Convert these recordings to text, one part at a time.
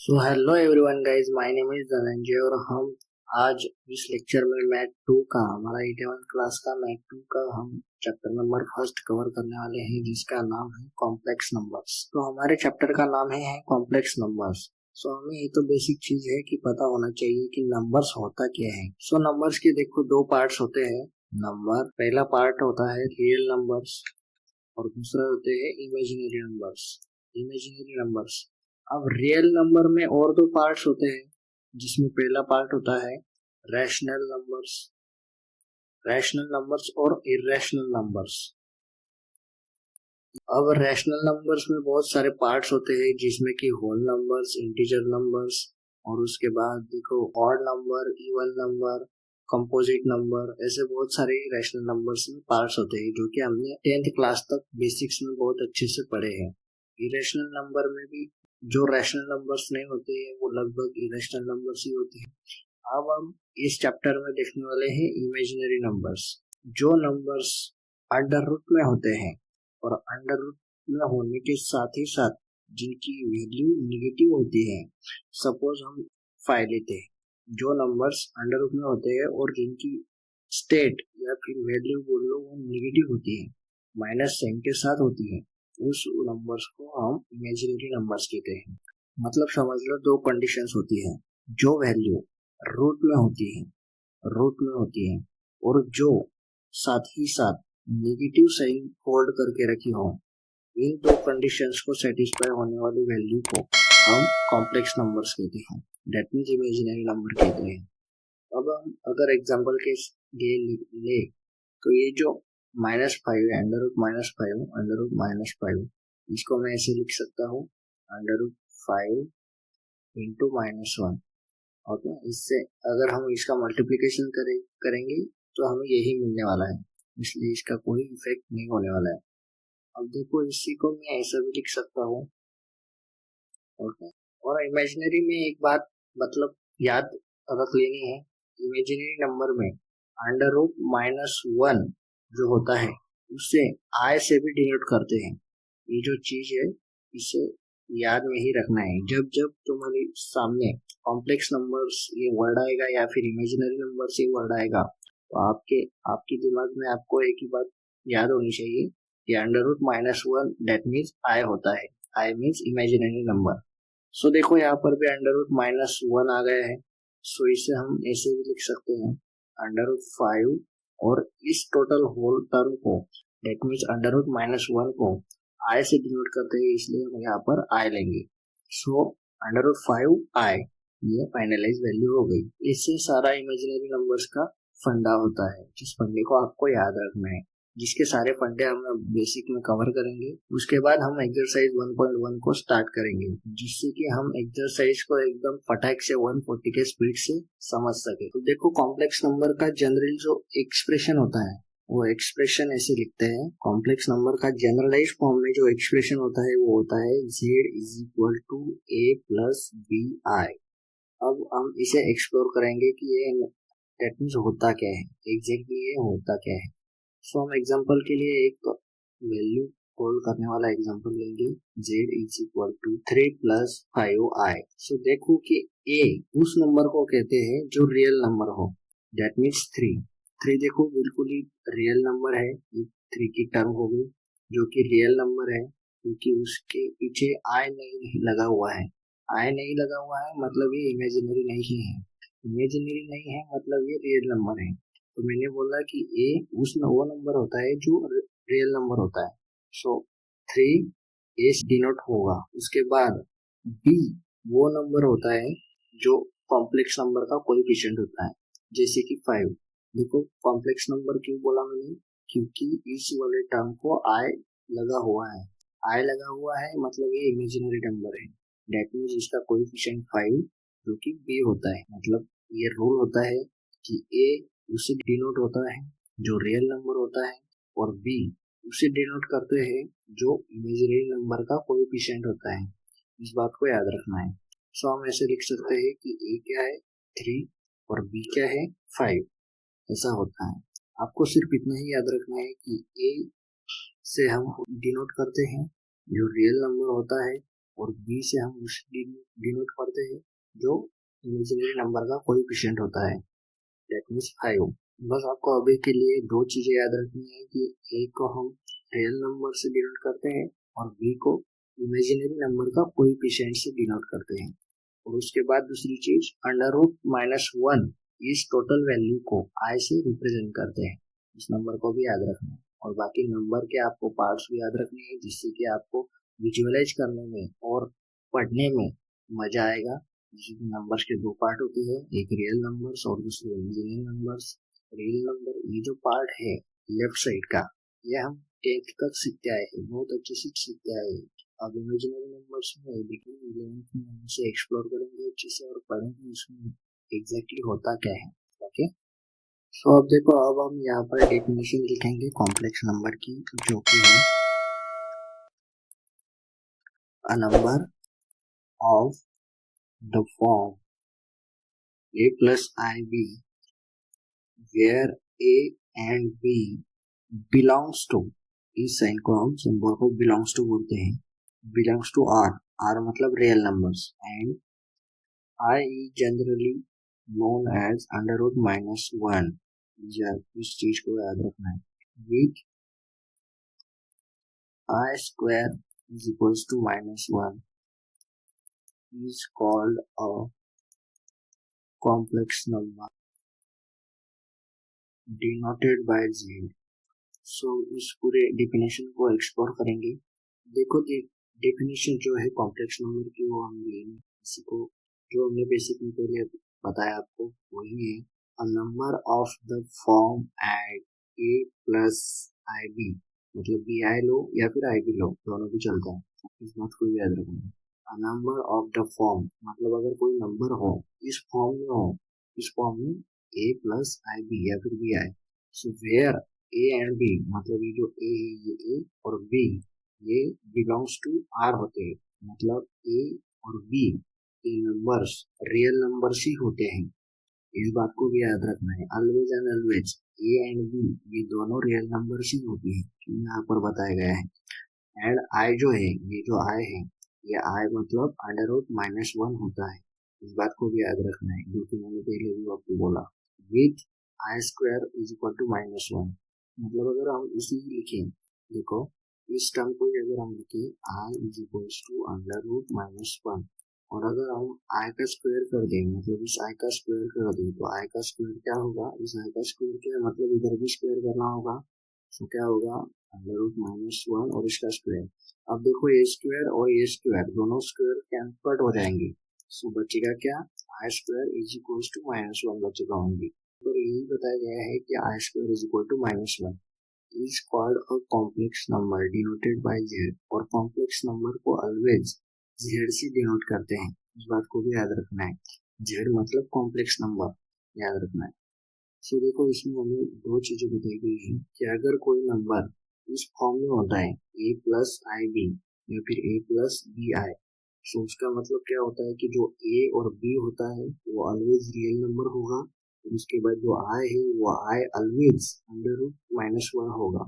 So hello everyone guys, my name is Dhananjay और हम आज इस लेक्चर में मैथ 2 का हमारा 11th क्लास का मैथ 2 का हम चैप्टर नंबर फर्स्ट कवर करने वाले हैं, जिसका नाम है कॉम्प्लेक्स नंबर्स। तो हमारे चैप्टर का नाम है कॉम्प्लेक्स नंबर्स। सो हमें ये तो बेसिक चीज है कि पता होना चाहिए कि नंबर्स होता क्या है। सो नंबर्स के देखो दो पार्ट्स होते हैं नंबर। पहला पार्ट होता है रियल नंबर्स और दूसरा होते हैं इमेजिनरी नंबर्स। इमेजिनरी नंबर्स, अब रियल नंबर में और दो पार्ट्स होते हैं, जिसमें पहला पार्ट होता है रैशनल नंबर्स। रैशनल नंबर्स और इरेशनल नंबर्स। अब रैशनल नंबर्स में बहुत सारे पार्ट्स होते हैं, जिसमें कि होल नंबर्स, इंटीजर नंबर्स और उसके बाद देखो odd number, even number, composite number, ऐसे बहुत सारे रैशनल नंबर्स में पार्ट्स होते हैं, जो कि हमने 10th क्लास तक बेसिक्स में बहुत अच्छे से पढ़े हैं। इरेशनल नंबर में भी जो रैशनल नंबर्स नहीं होते हैं वो लगभग इरेशनल नंबर्स ही होते हैं। अब हम इस चैप्टर में देखने वाले हैं इमेजिनरी नंबर्स। जो नंबर्स अंडर रूट में होते हैं और अंडर रूट में होने के साथ ही साथ जिनकी वैल्यू निगेटिव होती है। सपोज हम 5 लेते हैं, जो नंबर्स अंडर रूट में होते हैं और जिनकी स्टेट या फिर वैल्यू बोल लो वो निगेटिव होती है, माइनस साइन के साथ होती है, उस नंबर्स को हम इमेजिनरी नंबर्स कहते हैं। मतलब समझ लो दो कंडीशंस होती है, जो वैल्यू रूट में होती है, और जो साथ ही साथ नेगेटिव साइन होल्ड करके रखी हो, इन दो कंडीशंस को सेटिस्फाई होने वाली वैल्यू को हम कॉम्प्लेक्स नंबर्स कहते हैं, दैट मीन्स इमेजिनरी नंबर कहते हैं। अब हम अगर एग्जांपल के लिए ले तो ये जो -5 है, अंडर रूट -5, इसको मैं ऐसे लिख सकता हूँ √5 इंटू -1। ओके, इससे अगर हम इसका मल्टीप्लीकेशन करेंगे तो हमें यही मिलने वाला है, इसलिए इसका कोई इफेक्ट नहीं होने वाला है। अब देखो इसी को मैं ऐसा भी लिख सकता हूँ। ओके, और इमेजिनरी में एक बात मतलब याद रख लेनी है, इमेजिनरी नंबर में √-1 जो होता है उससे I से भी डिनोट करते हैं। ये जो चीज है इसे याद में ही रखना है। जब जब तुम्हारे सामने कॉम्प्लेक्स नंबर्स ये वर्ड आएगा या फिर इमेजिनरी नंबर्स ये वर्ड आएगा, तो आपके दिमाग में आपको एक ही बात याद होनी चाहिए कि √-1 दैट मीन्स I होता है। I means imaginary number. So देखो यहाँ पर भी √-1 आ गया है, सो इसे हम ऐसे भी लिख सकते हैं √5 और इस टोटल होल टर्म को दैट मीन्स √-1 को I से डिनोट करते हैं, इसलिए हम यहाँ पर I लेंगे। सो √5I ये फाइनलाइज वैल्यू हो गई। इससे सारा इमेजिनरी नंबर्स का फंडा होता है, जिस फंडे को आपको याद रखना है, जिसके सारे फंडे हम बेसिक में कवर करेंगे। उसके बाद हम एक्सरसाइज 1.1 को स्टार्ट करेंगे, जिससे कि हम एक्सरसाइज को एकदम फटाक से 140 के स्पीड से समझ सके। तो देखो कॉम्प्लेक्स नंबर का जनरल जो एक्सप्रेशन होता है वो एक्सप्रेशन ऐसे लिखते हैं। कॉम्प्लेक्स नंबर का जनरलाइज फॉर्म में जो एक्सप्रेशन होता है वो होता है Z = A+BI। अब हम इसे एक्सप्लोर करेंगे कि ये दैट मीन्स होता क्या है, एग्जैक्टली ये होता क्या है। सो हम एग्जांपल के लिए एक वैल्यू होल्ड करने वाला एग्जांपल लेंगे, Z = 3 + 5I। सो देखो कि A उस नंबर को कहते हैं जो रियल नंबर हो, दैट मीन्स 3 देखो बिल्कुल ही रियल नंबर है, 3 की टर्म हो गई जो कि रियल नंबर है, क्योंकि उसके पीछे I नहीं लगा हुआ है। I नहीं लगा हुआ है मतलब ये इमेजिनरी नहीं है, इमेजिनरी नहीं है मतलब ये रियल नंबर है। तो मैंने बोला कि ए वो नंबर होता है जो रियल नंबर होता है, सो 3 ए से डिनोट होगा। उसके बाद बी वो नंबर होता है जो कॉम्प्लेक्स नंबर का कोएफिशिएंट होता है, जैसे कि 5। देखो कॉम्प्लेक्स नंबर क्यों बोला मैंने, क्योंकि इस वाले टर्म को आई लगा हुआ है। आई लगा हुआ है मतलब ये इमेजिनरी नंबर है, दैट मीन्स इसका कोएफिशिएंट 5 जो कि बी होता है। मतलब ये रूल होता है कि ए उसे डिनोट होता है जो रियल नंबर होता है, और बी उसे डिनोट करते हैं जो इमेजिनरी नंबर का कोएफिशिएंट होता है। इस बात को याद रखना है। सो हम ऐसे लिख सकते हैं कि ए क्या है 3 और बी क्या है 5, ऐसा होता है। आपको सिर्फ इतना ही याद रखना है कि ए से हम डिनोट करते हैं जो रियल नंबर होता है, और बी से हम उस डिनोट करते हैं जो इमेजिनरी नंबर का कोएफिशिएंट होता है, दैट मीन्स 5। बस आपको अभी के लिए दो चीजें याद रखनी है कि ए को हम रियल नंबर से डिनोट करते हैं और बी को इमेजिनरी नंबर का कोएफिशिएंट से डिनोट करते हैं। और उसके बाद दूसरी चीज √-1 इस टोटल वैल्यू को आई से रिप्रेजेंट करते हैं, इस नंबर को भी याद रखना है। और बाकी नंबर के आपको पार्ट्स भी याद रखने हैं जिससे कि आपको विजुअलाइज करने में और पढ़ने में मजा आएगा। जैसे कि नंबर्स के दो पार्ट होते हैं, एक रियल नंबर्स और दूसरे इमेजिनरी नंबर्स। रियल नंबर ये जो पार्ट है लेफ्ट साइड का, ये हम 10th तक सीखते आए हैं, बहुत अच्छे से सीखते आए हैं। अब इमेजिनरी नंबर्स में देखिए 11th में हम इसे एक्सप्लोर करेंगे अच्छे से और पढ़ेंगे इसमें एग्जैक्टली होता क्या है। ओके, सो अब देखो, अब हम यहाँ पर डेफिनेशन लिखेंगे कॉम्प्लेक्स नंबर की, जो कि है a number of the form a plus ib where a and b belongs to, इस साइन को हम सिंबल को belongs to बोलते हैं, belongs to r मतलब real numbers, and I is generally known as √-1, इस चीज को याद रखना है, with I square is equals to -1 is called a complex number denoted by Z। सो इस पूरे डेफिनेशन को एक्सप्लोर करेंगे। देखो, डेफिनेशन जो है कॉम्प्लेक्स नंबर की वो हम लेंगे इसी को, जो हमने बेसिक में पहले बताया आपको वही है, a number of the form at a plus I B, मतलब बी आई लो या फिर आई बी लो, दोनों भी चलता है, इस बात को याद रखना है। A number of the form मतलब अगर कोई नंबर हो इस फॉर्म में हो, इस फॉर्म में a प्लस आई बी या फिर B I, so where A and B, मतलब ये जो ए है ये ए और बी ये बिलोंग्स टू आर होते हैं, मतलब ए और बी ये नंबर्स रियल नंबर्स ही होते हैं, इस बात को भी याद रखना है। Always and always A and B ये दोनों रियल नंबर्स ही होती है, यहाँ पर बताया गया है। एंड आई जो है, ये जो आई है, ये आई मतलब √-1 होता है, इस बात को भी याद रखना है, जो कि मैंने पहले भी आपको बोला। With I square is equal to -1, मतलब अगर हम इसी लिखें, देखो इस टर्म को अगर हम लिखें आई इज इक्वल्स टू √-1, और अगर हम आई का स्क्वायर कर दें, मतलब इस आई का स्क्वायर कर दें, तो आई का स्क्वायर क्या होगा, इस आई का स्क्वायर क्या मतलब इधर भी स्क्वायर करना होगा, तो क्या होगा √-1 और इसका स्क्वायर। अब देखो ए स्क्वायर और ए स्क्वायर दोनों स्क्वायर कैंसिल हो जाएंगे, सो बचेगा क्या, i square is equals to -1 बचेगा ओनली। तो यही बताया गया है कि i square is equal to -1 is called a complex number denoted by z, और कॉम्प्लेक्स नंबर को ऑलवेज z से डिनोट करते हैं, इस बात को भी याद रखना है, z मतलब कॉम्प्लेक्स नंबर याद रखना है। सो देखो, इसमें हमें दो चीजें बताई गई है कि अगर कोई नंबर इस फॉर्म में होता है a प्लस आई बी या फिर a प्लस बी आई, सो उसका मतलब क्या होता है कि जो a और b होता है वो ऑलवेज रियल नंबर होगा, उसके बाद जो आई है वो आई ऑलवेज √-1 होगा,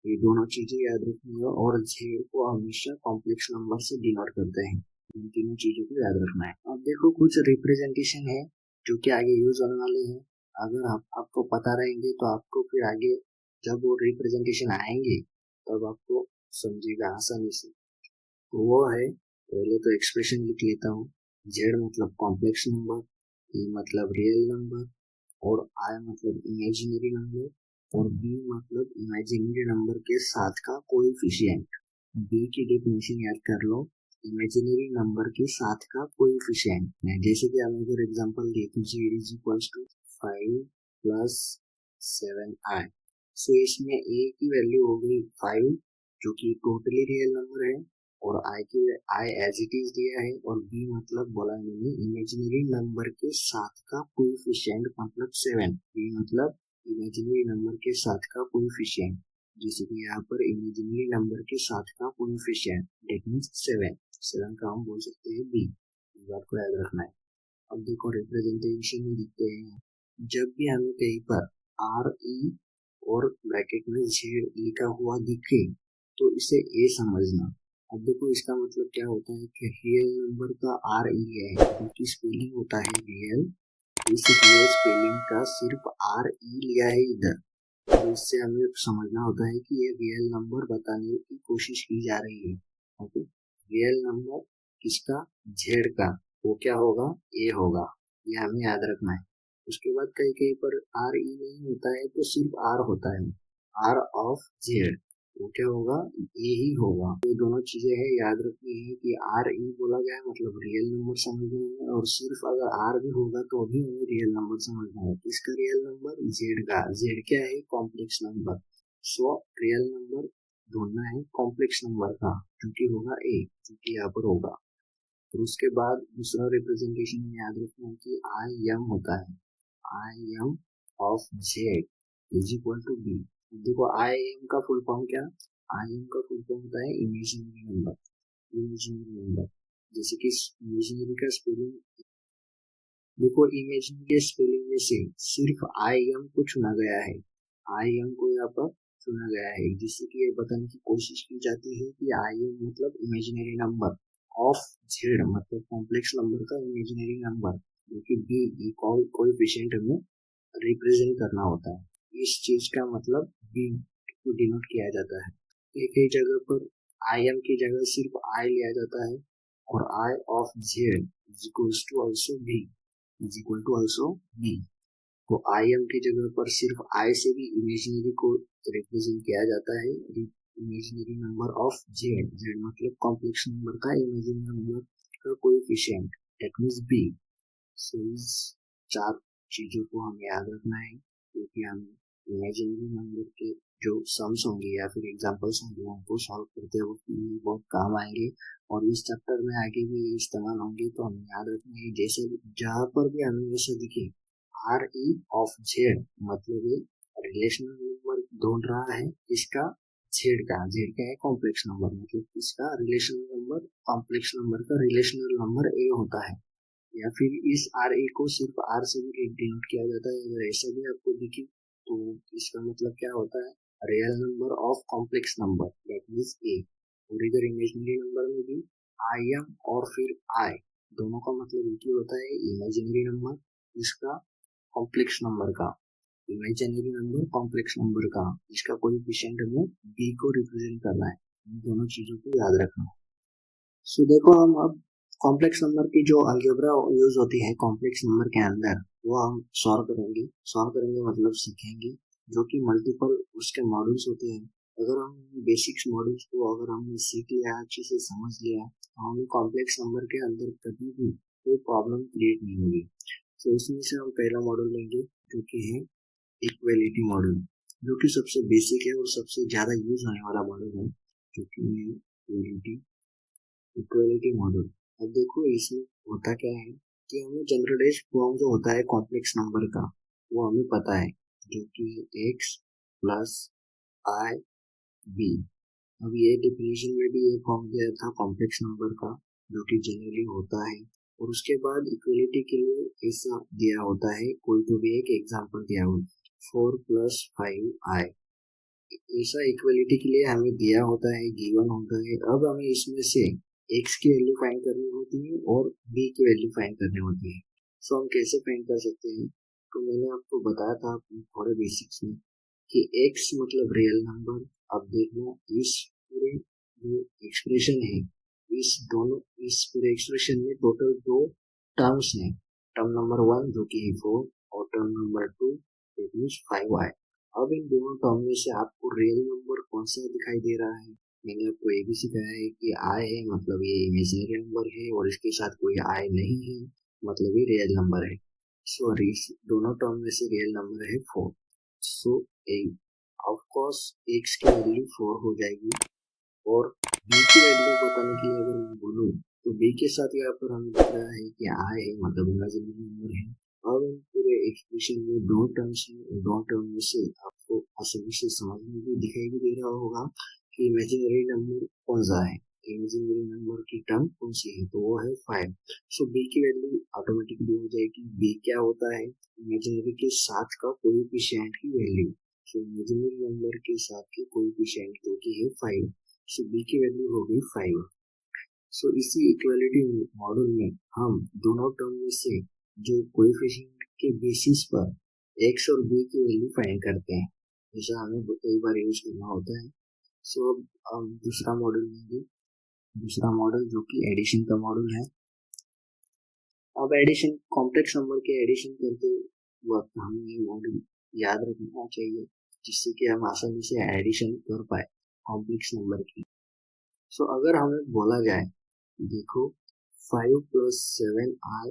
ये दोनों चीजें याद रखनी है। और जेड को हमेशा कॉम्प्लेक्स नंबर से डिनोट करते हैं, इन तीनों चीजों को याद रखना है। अब देखो कुछ रिप्रेजेंटेशन है जो कि आगे यूज होने वाले हैं, अगर आपको पता रहेंगे तो आपको फिर आगे जब वो रिप्रेजेंटेशन आएंगे तब आपको समझेगा आसानी से। तो वो है, पहले तो एक्सप्रेशन लिख लेता हूँ, जेड मतलब कॉम्प्लेक्स नंबर, ई मतलब रियल नंबर, और आई मतलब इमेजिनरी नंबर, और बी मतलब इमेजिनरी नंबर के साथ का कोएफिशिएंट। बी की डेफिनेशन याद कर लो, इमेजिनरी नंबर के साथ का कोएफिशिएंट, जैसे कि हम अगर एग्जांपल दें तो z is equals to 5 plus 7i, so इसमें a की वैल्यू हो गई 5 जो कि टोटली रियल नंबर है, और आई एज इट इज दिया है, और बी मतलब बोला मैंने इमेजिनरी नंबर के साथ का कोएफिशिएंट मतलब 7, बी मतलब इमेजिनरी नंबर के साथ का कोएफिशिएंट, जैसे कि यहाँ पर इमेजिनरी नंबर के साथ का कोएफिशिएंट दैट मींस 7 का हम बोल सकते हैं बी, इस बात को याद रखना है। अब देखो रिप्रेजेंटेशन में दिखते हैं, जब भी हमें कहीं पर आर ई और ब्रैकेट में जेड लिखा हुआ दिखे तो इसे ए समझना, अब देखो इसका मतलब क्या होता है कि रियल नंबर का आर ई है जो कि स्पेलिंग होता है रियल, इसलिए स्पेलिंग का सिर्फ आर ई लिया है इधर। तो इससे हमें समझना होता है कि ये रियल नंबर बताने की कोशिश की जा रही है। ओके, रियल नंबर किसका, जेड का, वो क्या होगा, ए होगा, ये हमें याद रखना है। उसके बाद कहीं कहीं पर आर ई नहीं होता है तो सिर्फ आर होता है, आर ऑफ जेड, वो क्या होगा, ए ही होगा। ये दोनों चीजें हैं याद रखनी है कि आर ई बोला गया है मतलब रियल नंबर समझना है, और सिर्फ अगर आर भी होगा तो भी हमें रियल नंबर समझना है। किसका रियल नंबर, जेड का। जेड क्या है, complex number. So real number ढूंढना है कॉम्प्लेक्स नंबर का, जो कि होगा ए, जो कि यहाँ पर होगा। और उसके बाद दूसरा रिप्रेजेंटेशन में याद रखना है कि आई एम होता है, I M of Z is equal to B. देखो आई एम का फुल फॉर्म क्या, आई एम का फुल फॉर्म होता है इमेजिनरी नंबर, इमेजिनरी नंबर। जैसे कि इमेजिनरी का स्पेलिंग देखो, इमेजिनरी स्पेलिंग में से सिर्फ आई एम को चुना गया है, आई एम को यहाँ पर चुना गया है, जिससे कि ये बताने की कोशिश की जाती है कि आई एम मतलब इमेजिनरी नंबर ऑफ जेड मतलब कॉम्प्लेक्स नंबर का इमेजिनरी नंबर, जो कि बी कोएफिशिएंट हमें रिप्रेजेंट करना होता है। इस चीज का मतलब बी को डिनोट किया जाता है। एक ही जगह पर आई एम की जगह सिर्फ आई लिया जाता है, और i of Z is equals to also b, is equal to also b. तो आई एम की जगह पर सिर्फ आई से भी इमेजिनरी को रिप्रेजेंट किया जाता है, imaginary number of Z, Z मतलब कॉम्प्लेक्स नंबर का इमेजिनरी नंबर का कोएफिशिएंट, दैट मींस बी। सो इस चार चीजों को हमें याद रखना है, क्योंकि हम इमेजिनरी नंबर के जो सम्स होंगे या फिर एग्जांपल्स होंगे उनको सॉल्व करते वक्त ये बहुत काम आएंगे, और इस चैप्टर में आगे भी इस्तेमाल होंगे। तो हमें याद रखना है जैसे जहाँ पर भी हमें ऐसा दिखे आर ई ऑफ जेड मतलब ये रिलेशनल नंबर ढूंढ रहा है, इसका जेड का, जेड का है कॉम्प्लेक्स नंबर मतलब इसका रिलेशनल नंबर, कॉम्प्लेक्स नंबर का रिलेशनल नंबर ए होता है। या फिर इस आर ए को सिर्फ आर से भी डिनोट किया जाता है, अगर ऐसा भी आपको दिखे तो इसका मतलब क्या होता है, real number of complex number, that means a. और इधर इमेजिनरी नंबर में भी आई एम और फिर आई दोनों का मतलब एक ही होता है, इमेजिनरी नंबर इसका, कॉम्प्लेक्स नंबर का, इमेजिनरी नंबर कॉम्प्लेक्स नंबर का, इसका कोएफिशिएंट हमें बी को रिप्रेजेंट करना है। इन दोनों चीजों को याद रखना है। सो देखो हम अब कॉम्प्लेक्स नंबर की जो अलजेब्रा यूज होती है कॉम्प्लेक्स नंबर के अंदर वो हम सॉल्व करेंगे मतलब सीखेंगे, जो कि मल्टीपल उसके मॉड्यूल्स होते हैं। अगर हम बेसिक्स मॉड्यूल्स को अगर हमने सीख लिया, अच्छे से समझ लिया, तो हमें कॉम्प्लेक्स नंबर के अंदर कभी भी कोई प्रॉब्लम क्रिएट नहीं होगी। तो उसमें से हम पहला मॉड्यूल लेंगे जो कि है इक्वेलिटी मॉड्यूल, जो कि सबसे बेसिक है और सबसे ज्यादा यूज होने वाला मॉड्यूल है, जो कि इक्वेलिटी इक्वेलिटी मॉडल। अब देखो इसमें होता क्या है कि हमें जनरलाइज्ड फॉर्म जो होता है कॉम्प्लेक्स नंबर का वो हमें पता है, जो कि एक्स प्लस आई बी। अब ये डिफिनेशन में भी एक फॉर्म दिया था कॉम्प्लेक्स नंबर का, जो कि जनरली होता है। और उसके बाद इक्वलिटी के लिए ऐसा दिया होता है, कोई तो भी एक एग्जांपल दिया हो, 4 + 5i, ऐसा इक्वलिटी के लिए हमें दिया होता है, गिवन होता है। अब हमें इसमें से एक्स की वैल्यू फाइंड करनी होती है और बी की वैल्यू फाइंड करनी होती है। सो हम कैसे फाइंड कर सकते हैं, तो मैंने आपको बताया था थोड़े बेसिक्स में कि एक्स मतलब रियल नंबर। अब देखना इस पूरे जो एक्सप्रेशन है, इस पूरे एक्सप्रेशन में टोटल दो टर्म्स हैं, टर्म नंबर 1 जो कि है 4 और term number 2 that means 5i। अब इन दोनों टर्म में से आपको रियल नंबर कौन सा दिखाई दे रहा है, मैंने आपको ये भी सिखाया है कि आई है मतलब ये इमेजिनरी नंबर है, और इसके साथ कोई आई नहीं है मतलब ये रियल नंबर है। सो इस दोनों टर्म में से रियल नंबर है 4। सो ऑफ कोर्स एक्स की वैल्यू 4 हो जाएगी, और बी की वैल्यू बताने के लिए अगर मैं बोलूँ तो बी के साथ यहाँ पर हमें दिख रहा है कि आई है मतलब इमेजिनरी नंबर है। अब इन पूरे एक्सप्रेशन में दो टर्म्स हैं, दो टर्म में से आपको आसानी से समझ में भी दिखाई भी दे रहा होगा कि इमेजिनरी नंबर कौन सा है, इमेजिनरी नंबर की टर्म कौन सी है, तो वो है 5। सो बी की वैल्यू ऑटोमेटिकली हो जाएगी, बी क्या होता है, इमेजिनरी के साथ का कोएफिशिएंट की वैल्यू। सो इमेजिनरी नंबर के साथ की कोएफिशिएंट जो कि है 5। सो बी की वैल्यू हो गई 5। सो इसी इक्वालिटी मॉडल में हम दोनों टर्म में से जो कोएफिशिएंट के बेसिस पर एक्स और बी की वैल्यू फाइंड करते हैं, जैसा हमें कई बार यूज करना होता है। सो अब हम दूसरा मॉडल लेंगे, दूसरा मॉडल जो कि एडिशन का मॉडल है। अब एडिशन, कॉम्प्लेक्स नंबर के एडिशन करते वक्त हमें ये मॉडल याद रखना चाहिए, जिससे कि हम आसानी से एडिशन कर पाए कॉम्प्लेक्स नंबर की। सो अगर हमें बोला जाए, देखो 5 + 7i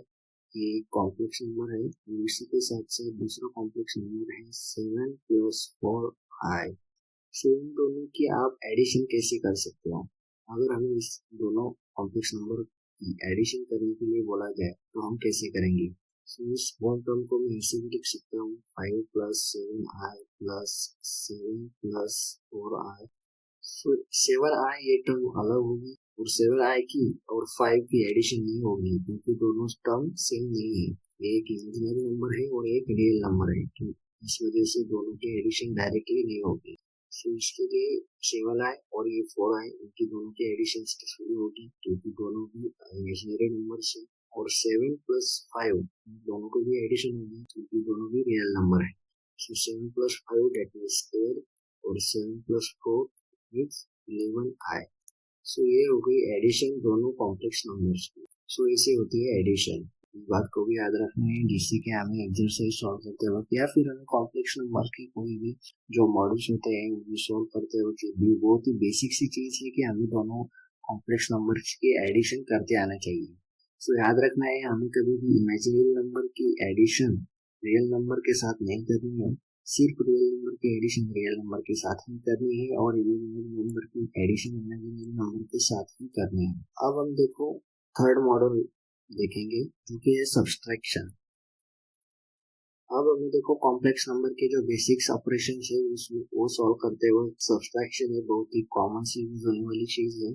ये कॉम्प्लेक्स नंबर है, इसी के साथ साथ दूसरा कॉम्प्लेक्स नंबर है 7 + 4i। सो इन दोनों की आप एडिशन कैसे कर सकते हो? अगर हमें इस दोनों कॉम्प्लेक्स नंबर की एडिशन करने के लिए बोला जाए तो हम कैसे करेंगे? सो इस वन टर्म को मैं ऐसे भी लिख सकता हूँ, 5 + 7i + 7 + 4i। सो 7i ये टर्म अलग होगी और 7i की और 5 की एडिशन नहीं होगी, क्योंकि दोनों टर्म सेम नहीं है। एक इमेजिनरी नंबर है और एक रियल नंबर है, तो इस वजह से दोनों की एडिशन डायरेक्टली नहीं होगी। सो इसके लिए 7i और ये 4i, इनकी दोनों की एडिशन शुरू होगी, क्योंकि दोनों भी इमेजिनरी नंबर है। और 7 + 5 दोनों को भी एडिशन होगी, क्योंकि दोनों भी रियल नंबर है। सो 7 + 5 दैट मीन्स 12 और 7 + 4 मीन्स 11i। सो ये हो गई एडिशन दोनों कॉम्प्लेक्स नंबर्स की। सो ऐसे होती है एडिशन। इस बात को भी याद रखना है, जिससे कि हमें एक्सरसाइज सॉल्व करते वक्त या फिर हमें कॉम्प्लेक्स नंबर की कोई भी जो मॉडल्स होते हैं उन्हें सॉल्व करते वक्त भी बहुत ही बेसिक सी चीज है कि हमें दोनों कॉम्प्लेक्स नंबर्स की एडिशन करते आना चाहिए। सो याद रखना है, हमें कभी भी इमेजिनरी नंबर की एडिशन रियल नंबर के साथ नहीं करनी है, सिर्फ रियल नंबर की एडिशन रियल नंबर के साथ ही करनी है और इमेजिनरी नंबर की एडिशन इमेजिनरी नंबर के साथ ही करनी है। अब हम देखो थर्ड मॉडल देखेंगे, जो कि है सब्सट्रैक्शन। अब हमें देखो कॉम्प्लेक्स नंबर के जो बेसिक्स ऑपरेशन है उसमें वो सॉल्व करते वक्त सब्सट्रैक्शन है बहुत ही कॉमन सी यूज होने वाली चीज है।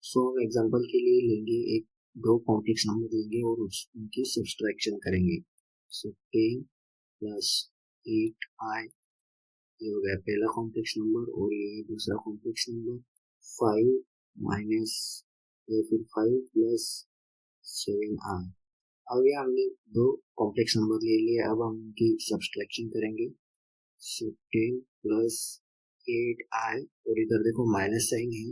सो हम एग्जांपल के लिए लेंगे, एक दो कॉम्प्लेक्स नंबर लेंगे और उनकी सब्सट्रैक्शन करेंगे। सो 10 + 8i ये हो गया पहला कॉम्प्लेक्स नंबर, और ये दूसरा कॉम्प्लेक्स नंबर 5 माइनस या फिर 5 + 7i। अब ये हमने दो कॉम्प्लेक्स नंबर ले लिए, अब हम उनकी सब्सट्रैक्शन करेंगे। सो 10 + 8i और इधर देखो माइनस साइन है,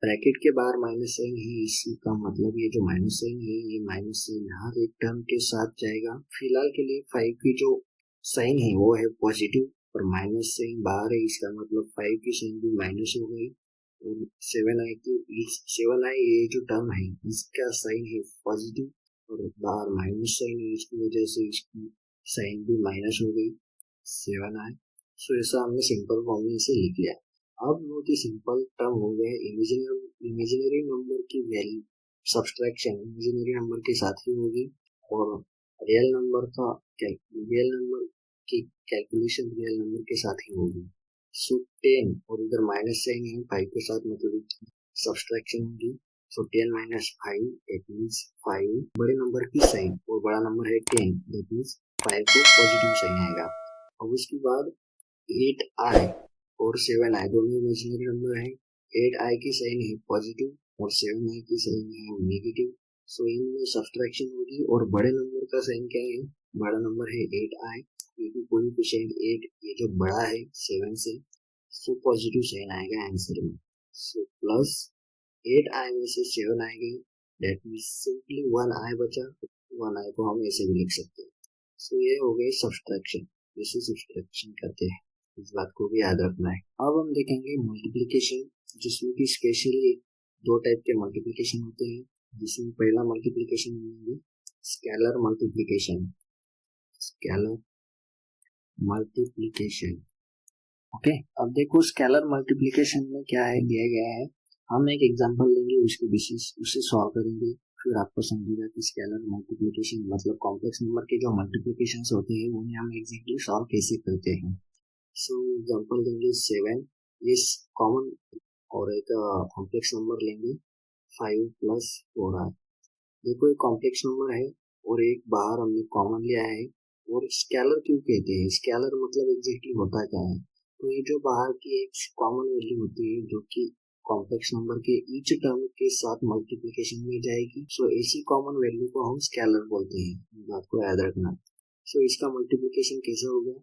ब्रैकेट के बाहर माइनस साइन है, इसका मतलब ये जो माइनस साइन है ये माइनस साइन हर एक टर्म के साथ जाएगा। फिलहाल के लिए 5 की जो साइन है वो है पॉजिटिव और माइनस साइन बाहर है, इसका मतलब 5 की साइन भी माइनस हो गई। और 7i की 7i ये जो टर्म है इसका साइन है पॉजिटिव और बाहर माइनस साइन है, इसकी वजह से इसकी साइन भी माइनस हो गई 7i। सो ऐसा हमने सिंपल फॉर्म में इसे लिख लिया। अब बहुत ही सिंपल टर्म हो गया, इमेजिनरी नंबर की वैल्यू सब्सट्रैक्शन इमेजिनरी नंबर के साथ ही होगी और रियल नंबर रियल नंबर की कैलकुलेशन रियल नंबर के साथ ही होगी। सो 10 और इधर माइनस साइन है 5 के साथ, मतलब सब्सट्रैक्शन होगी। सो 10 - 5 दैट मीन्स 5 बड़े नंबर की साइन और बड़ा नंबर है 10 दैट मीन्स 5 को पॉजिटिव साइन आएगा। अब उसके बाद 8i और 7i दोनों इमेजिनरी नंबर है। 8i की साइन है पॉजिटिव और 7i की साइन है नेगेटिव। सो इनमें सब्सट्रैक्शन होगी और बड़े नंबर का साइन क्या है? बड़ा नंबर है 8i, क्योंकि कोएफिशिएंट 8 ये जो बड़ा है 7 से, सो पॉजिटिव साइन आएगा आंसर में। सो प्लस 8i में से 7 आएगी, दैट मीन्स सिंपली 1i बचा, 1i को हम ऐसे भी लिख सकते हैं। सो ये हो गई सब्सट्रैक्शन, इसे सब्सट्रैक्शन करते हैं, इस बात को भी याद रखना है। अब हम देखेंगे मल्टीप्लिकेशन, जिसमें कि स्पेशली दो टाइप के मल्टीप्लिकेशन होते हैं, जिसमें पहला मल्टीप्लिकेशन होंगे scalar multiplication. Scalar multiplication okay. अब देखो स्केलर मल्टीप्लिकेशन में क्या है दिया गया है, हम एक एग्जांपल लेंगे, उसके बेसिस उसे सॉल्व करेंगे, फिर आपको समझेगा कि स्केलर मल्टीप्लिकेशन मतलब कॉम्प्लेक्स नंबर के जो मल्टीप्लिकेशन होते हैं उन्हें हम एग्जैक्टली सॉल्व कैसे करते हैं। सो एग्जांपल लेंगे 7 इस कॉमन और एक कॉम्प्लेक्स नंबर लेंगे 5 + 4i। देखो एक कॉम्प्लेक्स नंबर है और एक बाहर हमने कॉमन लिया है। और स्केलर क्यों कहते हैं? स्केलर मतलब एग्जैक्टली होता क्या है? तो ये जो बाहर की एक कॉमन वैल्यू होती है जो कि कॉम्प्लेक्स नंबर के ईच टर्म के साथ मल्टीप्लिकेशन में जाएगी। सो ऐसी कॉमन वैल्यू को हम स्केलर बोलते हैं, बात को याद रखना। सो इसका मल्टीप्लिकेशन कैसे होगा,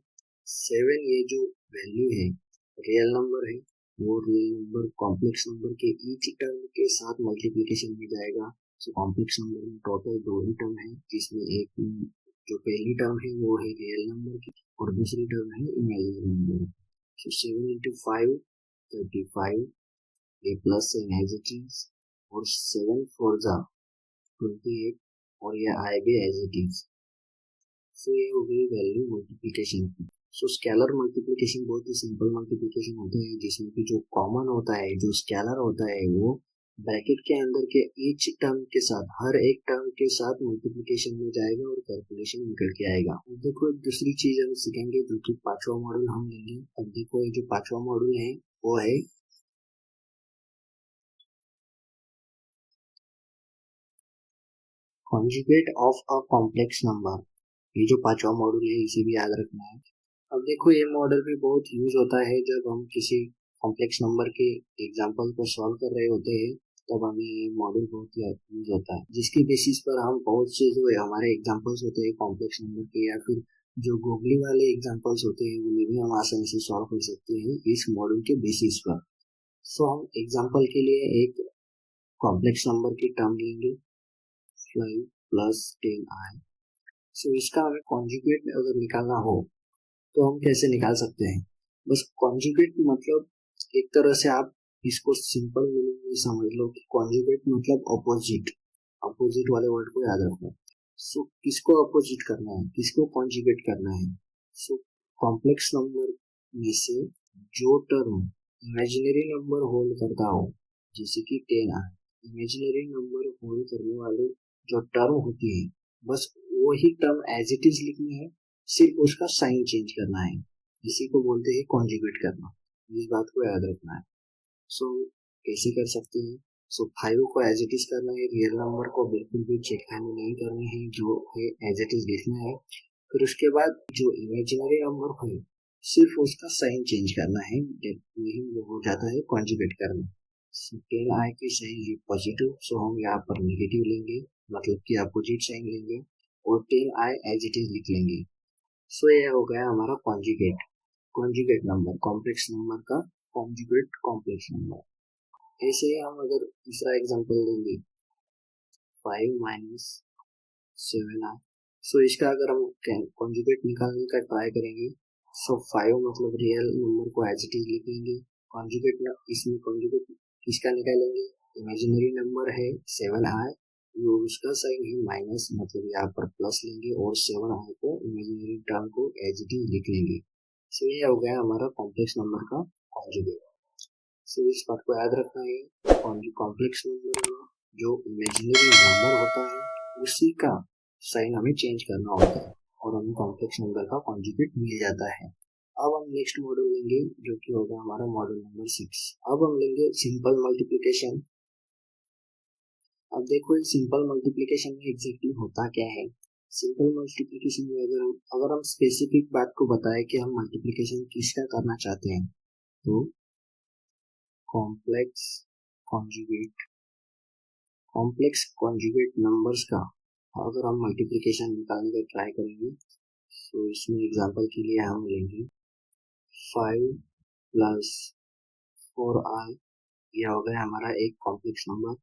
7 ये जो वैल्यू है रियल नंबर है, वो रियल नंबर कॉम्प्लेक्स नंबर के ईच टर्म के साथ मल्टीप्लिकेशन में जाएगा। सो कॉम्प्लेक्स नंबर में टोटल 2 ही टर्म है, जिसमें एक जो पहली टर्म है वो है रियल नंबर की और दूसरी टर्म है इमेजिनरी नंबर। सो 7 into 5 35, ये प्लस है एज इट इज, और 7 4 जा 28 और ये आए भी एज इट इज। सो ये हो गई वैल्यू मल्टीप्लिकेशन की। सो स्केलर मल्टीप्लिकेशन बहुत ही सिंपल मल्टीप्लिकेशन होता है, जिसमें कि जो कॉमन होता है, जो स्केलर होता है, वो ब्रैकेट के अंदर के ईच टर्म के साथ, हर एक टर्म के साथ मल्टीप्लिकेशन में जाएगा और कैलकुलेशन निकल के आएगा। अब देखो एक दूसरी चीज हम सीखेंगे जो कि 5वां मॉड्यूल हम लेंगे। अब देखो ये जो 5वां मॉड्यूल है वो है conjugate of a complex number. ये जो 5वां मॉड्यूल है इसे भी याद रखना है। अब देखो ये मॉडल भी बहुत यूज होता है जब हम किसी कॉम्प्लेक्स नंबर के एग्जाम्पल को सॉल्व कर रहे होते हैं, तब हमें ये मॉडल बहुत यूज होता है, जिसकी बेसिस पर हम बहुत से जो हमारे एग्जाम्पल्स होते हैं कॉम्प्लेक्स नंबर के, या फिर जो गूगली वाले एग्जाम्पल्स होते हैं उन्हें भी हम आसानी से सॉल्व कर सकते हैं इस मॉडल के बेसिस पर। सो हम एग्जाम्पल के लिए एक कॉम्प्लेक्स नंबर की टर्म लेंगे 5 प्लस 10i। सो इसका हमें कॉन्जुगेट अगर निकालना हो तो हम कैसे निकाल सकते हैं। बस कॉन्जुगेट मतलब एक तरह से आप इसको सिंपल मीनिंग में समझ लो कि कॉन्जुगेट मतलब अपोजिट, अपोजिट वाले वर्ड को याद रखो। सो किसको अपोजिट करना है, किसको कॉन्जुगेट करना है। सो कॉम्प्लेक्स नंबर में से जो टर्म इमेजिनरी नंबर होल्ड करता हो, जैसे कि 10 है, इमेजिनरी नंबर होल्ड करने वाले जो टर्म होती है, बस वही टर्म एज इट इज लिखनी है, सिर्फ उसका साइन चेंज करना है। इसी को बोलते हैं कॉन्जुगेट करना, इस बात को याद रखना है। सो कैसे कर सकते हैं। सो 5 को एज इट इज करना है, रियल नंबर को बिल्कुल भी चेक नहीं करनी है, जो है एज इट इज लिखना है। फिर उसके बाद जो इमेजिनरी नंबर है सिर्फ उसका साइन चेंज करना है, वही हो जाता है कॉन्जुगेट करना। सो 10i की साइन है पॉजिटिव, सो हम यहाँ पर नेगेटिव लेंगे, मतलब कि अपोजिट साइन लेंगे और 10i एज इट इज लिख लेंगे। सो ये हो गया हमारा conjugate, conjugate number, complex number का कॉन्जुगेट कॉम्प्लेक्स नंबर। ऐसे ही हम अगर दूसरा एग्जांपल लेंगे 5 माइनस 7i। सो इसका अगर हम कॉन्जुगेट निकालने का ट्राई करेंगे, सो 5 मतलब रियल नंबर को एज इट इज लिखेंगे, कॉन्जुगेट इसमें कॉन्जुगेट किसका निकालेंगे, इमेजिनरी नंबर है 7i, वो उसका साइन है माइनस, मतलब यहाँ पर प्लस लेंगे और 7i को इमेजिनरी टर्म को एज इट इज लिख लेंगे। सो ये हो गया हमारा कॉम्प्लेक्स नंबर का कॉन्जुगेट। सो इस बात को याद रखना है, कॉम्प्लेक्स नंबर में जो इमेजिनरी नंबर होता है उसी का साइन हमें चेंज करना होता है और हमें कॉम्प्लेक्स नंबर का कॉन्जुगेट मिल जाता है। अब हम नेक्स्ट मॉडल लेंगे जो कि होगा हमारा मॉडल नंबर 6। अब हम लेंगे सिंपल मल्टीप्लिकेशन। अब देखो सिंपल मल्टीप्लिकेशन में एग्जैक्टली होता क्या है। सिंपल मल्टीप्लिकेशन में अगर हम स्पेसिफिक बात को बताएं कि हम मल्टीप्लिकेशन किसका करना चाहते हैं, तो complex conjugate, complex conjugate numbers का अगर हम मल्टीप्लिकेशन निकालने का ट्राई करेंगे, तो इसमें एग्जांपल के लिए हम लेंगे 5 प्लस 4i। यह हो गया हमारा एक कॉम्प्लेक्स नंबर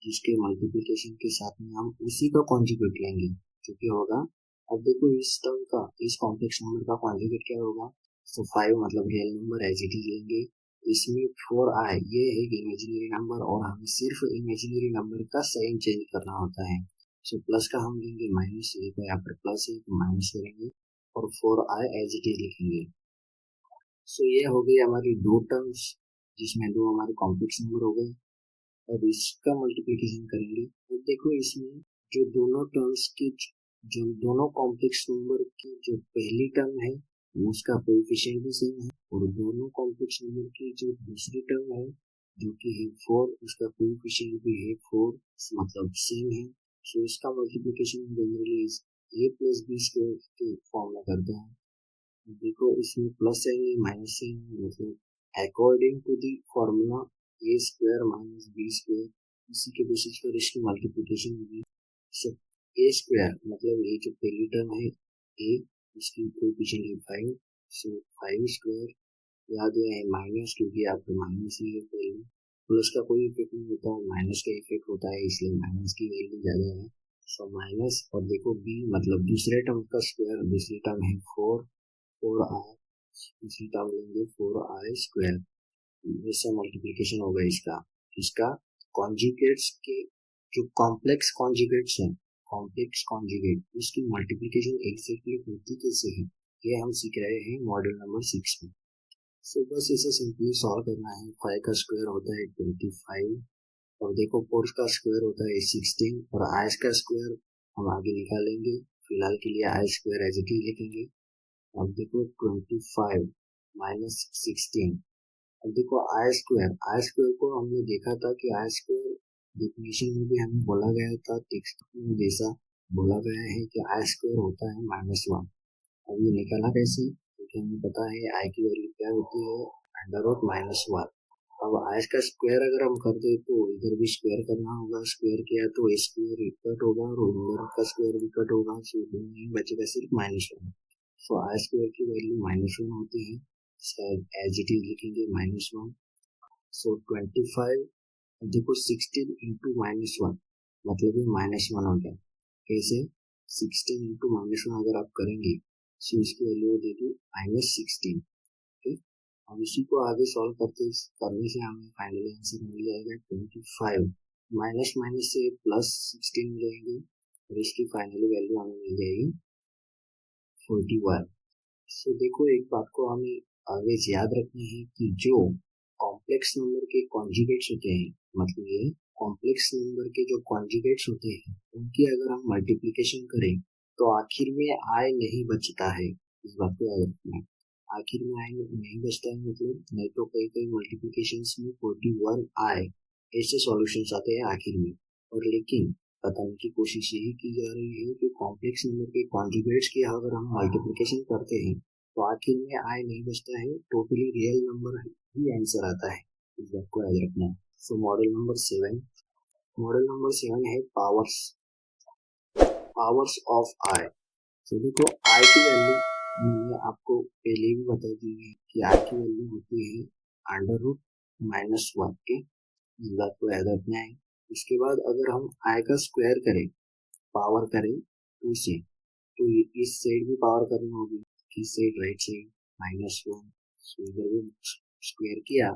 जिसके मल्टीप्लिकेशन के साथ में हम उसी का कॉन्जुगेट लेंगे जो कि होगा। अब देखो इस टर्म का, इस कॉम्प्लेक्स नंबर का कॉन्जुगेट क्या होगा। तो 5 मतलब real number as it is लेंगे, इसमें 4i ये है इमेजिनरी नंबर और हमें सिर्फ इमेजिनरी नंबर का साइन चेंज करना होता है। सो प्लस का हम लेंगे माइनस, तो यहाँ पर प्लस है तो माइनस करेंगे और 4i एज इट इज लिखेंगे। सो ये हो गई हमारी दो टर्म्स जिसमें दो हमारे कॉम्प्लेक्स नंबर हो गए। अब इसका मल्टीप्लिकेशन करेंगे तो देखो इसमें जो दोनों टर्म्स की, जो दोनों कॉम्प्लेक्स नंबर की जो पहली टर्म है उसका कोएफिशिएंट भी सेम है, और दोनों कॉम्प्लेक्स नंबर की जो दूसरी टर्म है जो कि है 4, उसका कोएफिशिएंट भी है 4, मतलब सेम है। सो इसका multiplication generally a plus B square के फॉर्म में करते हैं। देखो इसमें प्लस साइन है माइनस साइन है, मतलब according to the formula A square minus B square, इसी के बेसिस पर इसकी मल्टीप्लिकेशन होगी। सो ए स्क्वायर मतलब ये जो पहली टर्म है ए, इसकी कोएफिशिएंट है 5, सो 5 स्क्वायर याद है माइनस, क्योंकि आपको माइनस ही है पहले, प्लस का कोई इफेक्ट नहीं होता, माइनस का इफेक्ट होता है, इसलिए माइनस की वैल्यू ज्यादा है। सो माइनस, और देखो बी मतलब दूसरे टर्म का स्क्वायर, दूसरी टर्म है 4, 4i, दूसरी टर्म लेंगे 4i स्क्वायर, इससे मल्टीप्लिकेशन होगा इसका, इसका कॉन्जुगेट्स के जो कॉम्प्लेक्स कॉन्जुगेट्स हैं, कॉम्प्लेक्स कॉन्जुगेट उसकी मल्टीप्लिकेशन एग्जैक्टली होती कैसे है, ये हम सीख रहे हैं मॉड्यूल नंबर 6 में। सो बस इसे सिंपली सॉल्व करना है। 5 का स्क्वायर होता है 25, और देखो 4 का स्क्वायर होता है 16, और आई का स्क्वायर हम आगे निकालेंगे, फिलहाल के लिए आई स्क्वायर एज इट इज लिखेंगे। अब देखो 25 माइनस 16, अब देखो आई स्क्वायर को हमने देखा था कि आई स्क्वायर डेफिनेशन में भी हमें बोला गया था, टेक्स्ट में जैसा बोला गया है कि आई स्क्वायर होता है -1। अब ये निकाला कैसे, क्योंकि हमें पता है आई की वैल्यू क्या होती है, √-1। अब आई का स्क्वायर अगर हम कर दे तो इधर भी स्क्वायर करना होगा, स्क्वायर किया तो ए स्क्वायर कट होगा और इधर का स्क्वायर भी कट होगा, सो बचेगा सिर्फ -1। सो आई स्क्वायर की वैल्यू -1 होती है, एज इट इज लिखेंगे -1। सो 25, देखो 16 इंटू -1 मतलब ये -1 हो गया, कैसे 16 इंटू -1 अगर आप करेंगे तो इसकी वैल्यू हो जाएगी -16। ठीक, अब इसी को आगे सॉल्व करने से हमें फाइनल आंसर मिल जाएगा 25, माइनस माइनस से +16 मिल जाएंगे, और इसकी फाइनल वैल्यू हमें मिल जाएगी 41। सो देखो एक बात को हमें ऑलवेज याद रखनी है कि जो कॉम्प्लेक्स नंबर के कॉन्जुगेट्स होते हैं, मतलब ये कॉम्प्लेक्स नंबर के जो कॉन्जुगेट्स होते हैं उनकी अगर हम मल्टीप्लिकेशन करें तो आखिर में आई नहीं बचता है, इस बात को याद रखना है। आखिर में आई नहीं बचता है मतलब, नहीं तो कई कई मल्टीप्लिकेशन में 41 आई ऐसे सॉल्यूशंस आते हैं आखिर में, और लेकिन बताने की कोशिश यही की जा रही है कि कॉम्प्लेक्स नंबर के कॉन्जुगेट्स की अगर हम मल्टीप्लिकेशन करते हैं तो आखिर में आई नहीं बचता है, टोटली रियल नंबर ही आंसर आता है, इस बात को याद रखना है। सो मॉडल नंबर 7 है पावर्स, पावर्स ऑफ आई। तो देखो आई की वैल्यू मैंने आपको पहले भी बता दी है कि आई की वैल्यू होती है √-1 के, इस बात को याद रखना है। उसके बाद अगर हम आई का स्क्वायर करें, पावर करें 2 से, तो इस साइड भी पावर करनी होगी, इस साइड राइट साइड -1, सो इधर भी स्क्वायर किया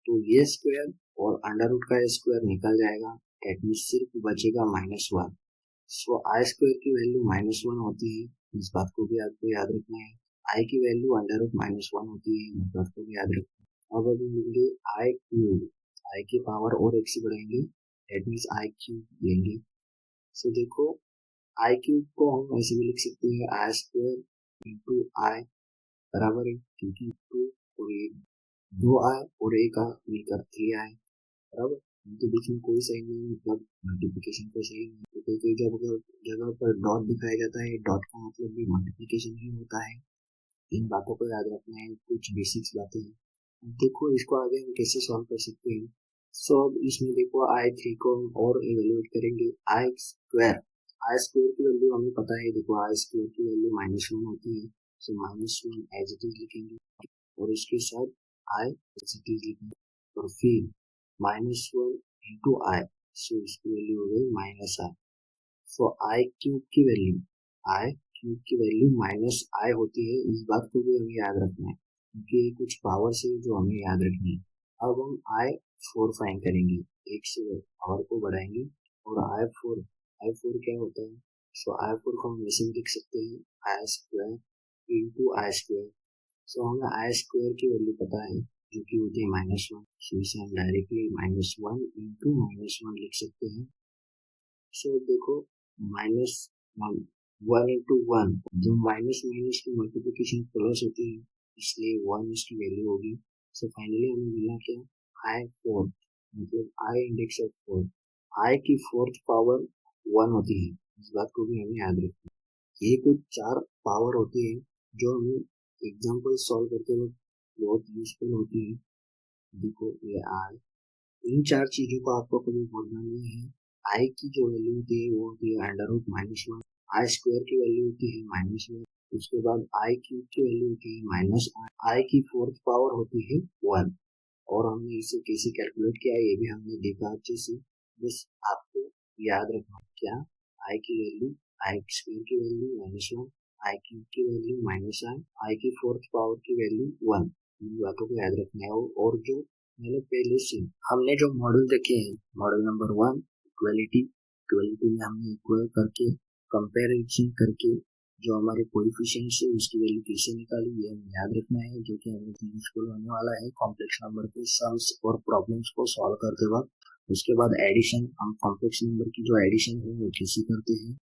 तो ये स्क्वायर और अंडर रूट का स्क्वायर निकल जाएगा, एट मीन सिर्फ बचेगा -1। सो आई स्क्वायर की वैल्यू -1 होती है, इस बात को भी आपको याद रखना है। आई की वैल्यू √-1 होती है, इस बात को भी याद रखना है। अब अभी लेंगे आई क्यूब, आई की पावर और एक से बढ़ाएंगे, एट मीन आई क्यूब लेंगे। सो देखो आई क्यूब को हम ऐसे भी लिख सकते हैं आई स्क्वायर इंटू आई बराबर है, क्योंकि 2 और ये 2i और a का मिलकर 3i बराबर, तो बीच में कोई साइन नहीं, मतलब मल्टीप्लिकेशन का साइन नहीं, तो कई कई जगह पर डॉट दिखाया जाता है, डॉट का मतलब भी मल्टीप्लिकेशन ही होता है। इन बातों को याद रखना है, कुछ बेसिक्स बातें हैं। अब देखो इसको आगे हम कैसे सॉल्व कर सकते हैं। सो अब इसमें देखो i3 को हम और इवेल्युएट करेंगे, आई स्क्वायर की वैल्यू हमें पता है, देखो आई स्क्वायर की वैल्यू -1 होती है, सो -1 एज इट इज लिखेंगे, और इसके साथ आई एज इट इज लिखेंगे, और फिर -1 इंटू आई, सो इसकी वैल्यू हो गई -i। सो आई क्यूब की वैल्यू -i होती है, इस बात को भी हमें याद रखना है, क्योंकि ये कुछ पावर्स है जो हमें याद रखनी है। अब हम i4 फाइंड करेंगे, एक से पावर को बढ़ाएंगे, और आई फोर क्या होता है, सो i4 को हम ऐसे भी लिख सकते हैं आई स्क्वायर इंटू आई स्क्वायर। सो हमें आई स्क्वायर की वैल्यू पता है जो कि होती है -1, सो इसे हम डायरेक्टली -1 इंटू -1 लिख सकते हैं। सो देखो -1 इंटू 1, जो माइनस माइनस की मल्टीप्लिकेशन प्लस होती है, इसलिए 1 इसकी वैल्यू होगी। सो फाइनली हमें मिला क्या, i4 मतलब आई इंडेक्स ऑफ 4, आई की 4th पावर 1 होती है, इस बात को भी हमें याद रखना है। ये कुछ 4 पावर होती है जो हमें एग्जाम्पल सॉल्व करते वक्त बहुत यूजफुल होती है। देखो ये आई इन चार चीजों को आपको कभी भूलना नहीं है। आई की जो वैल्यू होती है वो होती है अंडर रूट -1। आई स्क्वायर की वैल्यू होती है -1। उसके बाद आई क्यूब की वैल्यू होती है -1। आई की फोर्थ पावर होती है 1। और हमने इसे कैसे कैलकुलेट किया ये भी हमने देखा अच्छे से। बस आपको याद रखना क्या, आई की वैल्यू, आई स्क्वायर की वैल्यू -1, आई क्यूब की वैल्यू -1, आई की फोर्थ पावर की वैल्यू 1। इन बातों को याद रखना है। और जो मैंने पहले से हमने जो मॉडल देखे हैं, मॉडल नंबर 1 इक्वलिटी, इक्वलिटी में हमने इक्वल करके कंपैरिजन करके जो हमारे कोएफिशिएंट्स है उसकी वैल्यू कैसे निकाली ये हमें याद रखना है, जो कि हमें यूजफुल होने वाला है कॉम्प्लेक्स नंबर के सम्स और प्रॉब्लम्स को सॉल्व करते वक्त। उसके बाद एडिशन, हम कॉम्प्लेक्स नंबर की जो एडिशन है वो कैसे करते हैं।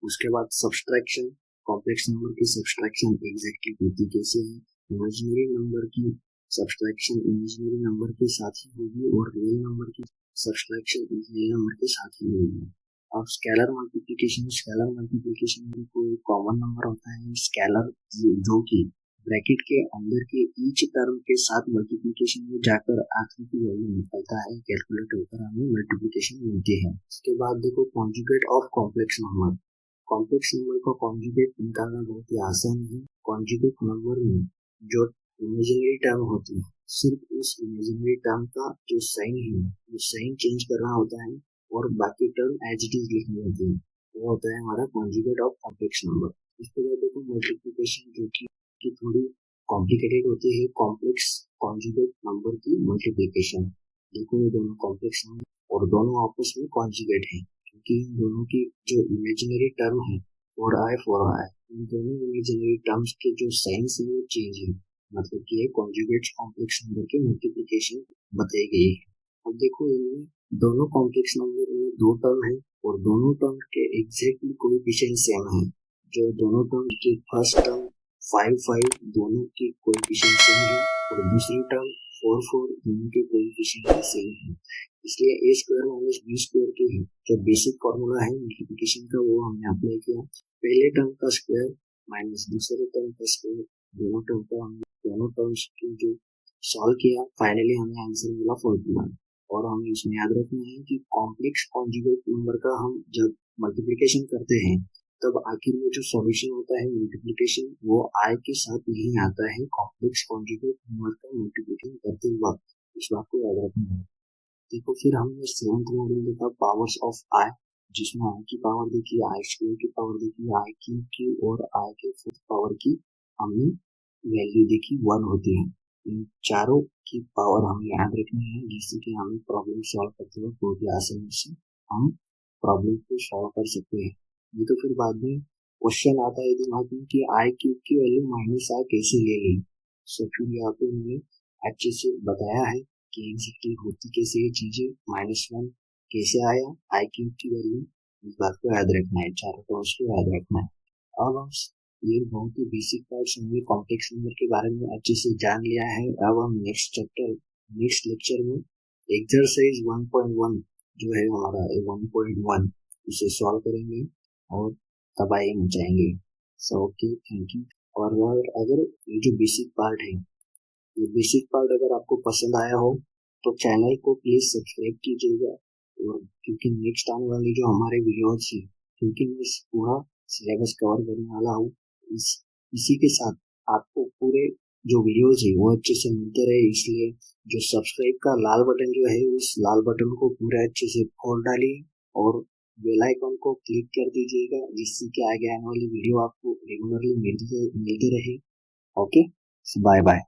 उसके बाद सब्सट्रैक्शन, कॉम्प्लेक्स नंबर की सब्सट्रैक्शन एग्जैक्टली होती कैसे है। इमेजिनरी नंबर की सब्सट्रैक्शन इमेजिनरी नंबर के साथ ही होगी और रियल नंबर की सब्सट्रैक्शन रियल नंबर के साथ ही होगी। अब स्केलर मल्टीप्लिकेशन में कोई कॉमन नंबर होता है स्केलर, जो कि ब्रैकेट के अंदर के ईच टर्म के साथ मल्टीप्लिकेशन में जाकर आखिरी की वैल्यू निकलता है, कैलकुलेट होकर हमें मल्टीप्लिकेशन मिलती है। उसके बाद देखो conjugate of complex number. Complex number का कॉन्जुगेट निकालना बहुत ही आसान है। कॉन्जुगेट नंबर में जो इमेजिनरी टर्म होती है, सिर्फ उस इमेजिनरी टर्म का जो साइन है वो साइन चेंज करना होता है और बाकी टर्म एज इट इज लिखनी होती है। वो होता है हमारा कॉन्जुगेट ऑफ कॉम्प्लेक्स नंबर। इसके बाद देखो मल्टीप्लिकेशन, जो कि थोड़ी कॉम्प्लिकेटेड होती है, कॉम्प्लेक्स कॉन्जुगेट नंबर की मल्टीप्लिकेशन। देखो ये दोनों कॉम्प्लेक्स नंबर और दोनों आपस में कॉन्जुगेट है, क्योंकि इन दोनों की जो इमेजिनरी टर्म है 4i, इन दोनों इमेजिनरी टर्म्स के जो साइंस है वो चेंज है, मतलब कि कॉन्जुगेट कॉम्प्लेक्स नंबर की मल्टीप्लिकेशन बताई गई है। अब देखो इनमें दोनों कॉम्प्लेक्स नंबर में दो टर्म है और दोनों टर्म के एग्जैक्टली कोएफिशिएंट सेम है। जो दोनों टर्म की फर्स्ट टर्म 5 दोनों के कोएफिशिएंट सेम है और दूसरी टर्म 4 दोनों के कोएफिशिएंट सेम है। इसलिए ए स्क्वायर माइनस बी स्क्वायर के जो बेसिक फॉर्मूला है मल्टीप्लिकेशन का वो हमने अप्लाई किया। पहले टर्म का स्क्वायर माइनस दूसरे टर्म का स्क्वायर, दोनों टर्म का हमने दोनों टर्म्स की जो सॉल्व किया, फाइनली हमें आंसर मिला 41। और हमें इसमें याद रखना है कि कॉम्प्लेक्स कॉन्जुगेट नंबर का हम जब मल्टीप्लिकेशन करते हैं तब आखिर में जो सॉल्यूशन होता है मल्टीप्लिकेशन वो आई के साथ नहीं आता है कॉम्प्लेक्स कॉन्जुगेट नंबर का मल्टीप्लिकेशन करते वक्त। इस बात को याद रखना है। देखो फिर हमने सेवंथ मॉडल देखा पावर्स ऑफ आई, जिसमें आई की पावर देखी, आई स्क्वायर की पावर देखी, आई क्यूब की और आई के फोर्थ पावर की हमने वैल्यू देखी 1 होती है। इन चारों की पावर हमें याद रखनी है, जिससे कि हमें प्रॉब्लम सॉल्व करते वक्त बहुत ही आसानी से हम प्रॉब्लम को सॉल्व कर सकते हैं। ये तो फिर बाद में क्वेश्चन आता है दिमाग में कि आई क्यूब की वैल्यू माइनस आई कैसे ले ली। सो फिर यहाँ पे मैंने अच्छे से बताया है कि एग्जैक्टली होती कैसे ये चीजें, -1 कैसे आया, आई क्यूब की वैल्यू, इस बात को याद रखना है, चारों टर्म्स को याद रखना है। अब हम ये बहुत ही बेसिक पार्ट्स हमने कॉम्प्लेक्स नंबर के बारे में अच्छे से जान लिया है। अब हम नेक्स्ट लेक्चर में एक्सरसाइज 1.1 जो है हमारा 1.1 इसे सॉल्व करेंगे और तबाही मचाएंगे। So okay, thank you. और अगर ये जो बेसिक पार्ट है, ये बेसिक पार्ट अगर आपको पसंद आया हो तो चैनल को प्लीज सब्सक्राइब कीजिएगा। और क्योंकि नेक्स्ट आने वाली जो हमारे वीडियोस है, क्योंकि मैं इस पूरा सिलेबस कवर करने वाला हूँ, इसी के साथ आपको पूरे जो वीडियोस है वो अच्छे से मिलते रहे, इसलिए जो सब्सक्राइब का लाल बटन जो है उस लाल बटन को पूरे अच्छे से खोल डालिए और बेल आइकन को क्लिक कर दीजिएगा, जिससे कि आगे आने वाली वीडियो आपको रेगुलरली मिलते रहे। Okay, bye bye.